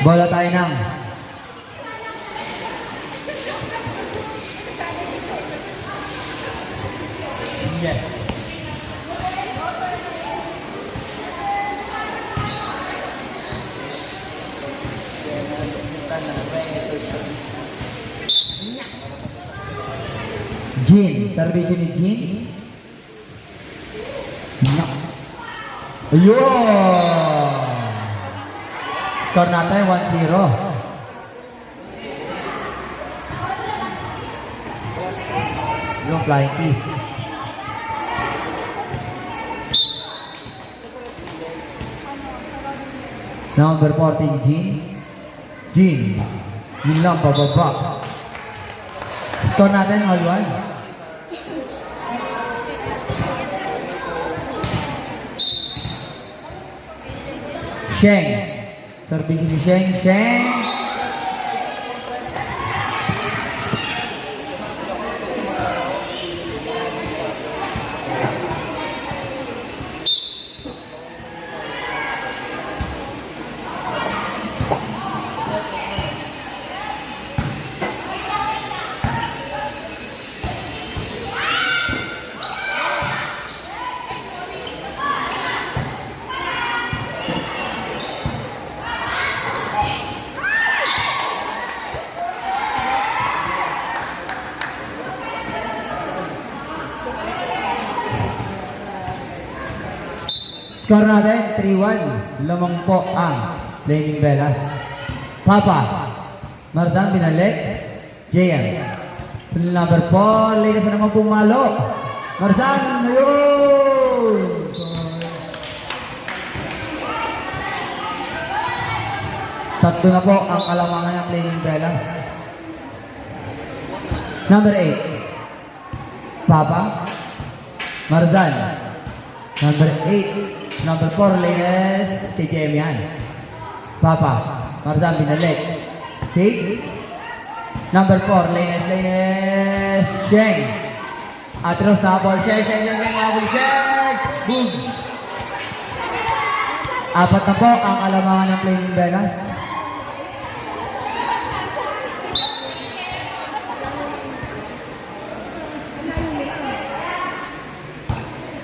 Bola tayo ng Jean. Servisyo ni Jean. Ayun! Score natin 1-0. Yung flying kiss. Number 14, Jean. Jean. Yun lang, pababa. Score natin, all one. Sheng. Servisyo ni Sheng. Sheng. Score natin, 3-1. Lamang po ang Flaming Bellas. Papa. Marzan binalik. JM. Number 4. Ladies na naman pumalo. Marzan. Ayun. Tatlo na po ang kalamangan ng Flaming Bellas. Number 8. Papa. Marzan. Number 8. Number 4, Lines, KJM yan. Papa, Marzan binalik. Okay? Number 4, Lines, Sheng. Atros na ball, Sheng, mabul, Sheng. Boogs. Apat na po ang kalamangan ng Flaming Bellas.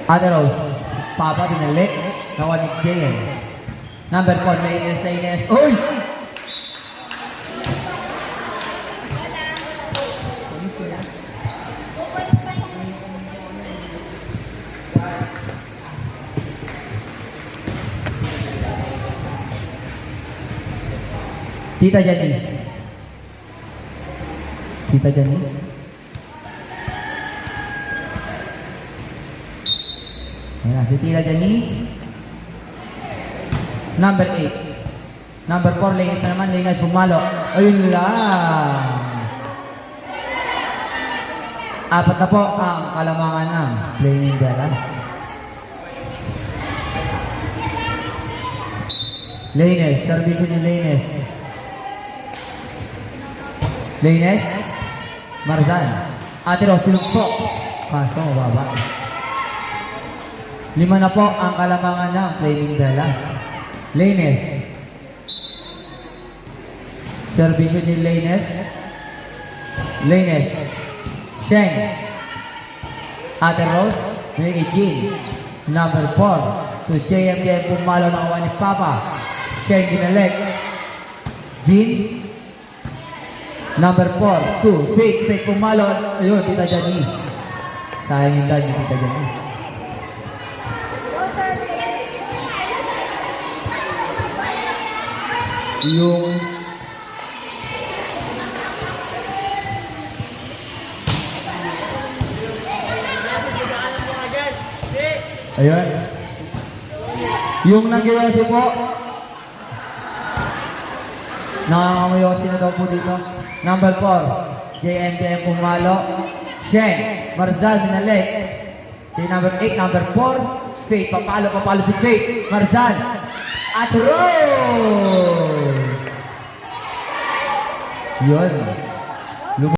Atros. Papa binalik. Nawan ni JM. Number 4, Lines. Uy! Tita Janice. Tita Janice. Ayan, si Tita Janice. Number 8. Number 4, Lines na naman. Lines pumalo. Ayun lang. Apat na po ang kalamangan ng Flaming Bellas. Lines. Servisyo ni Lines. Lines. Marzan. Ate Rose, sinugpo. Kaso, mababa. 5 na po ang kalamangan ng Flaming Bellas. Lines. Servisyo ni Lines. Lines. Sheng. Ate Rose. May Jean. Number 4. To JMJ pumalo ng awan ni Papa. Sheng binalik. Jean. Number 4. To fake pumalo. Ayun, Tita Janice. Sayang yung dad ni Tita Janice. Yung ayun. Yung nag-iwasi po. Nangangamuyosi na daw po dito. Number 4. JNTM pumalo. Sheng. Marzal binalik. Okay, number 8. Number 4. Faith. Papalo si Faith. Marzal. At Rose. Yun.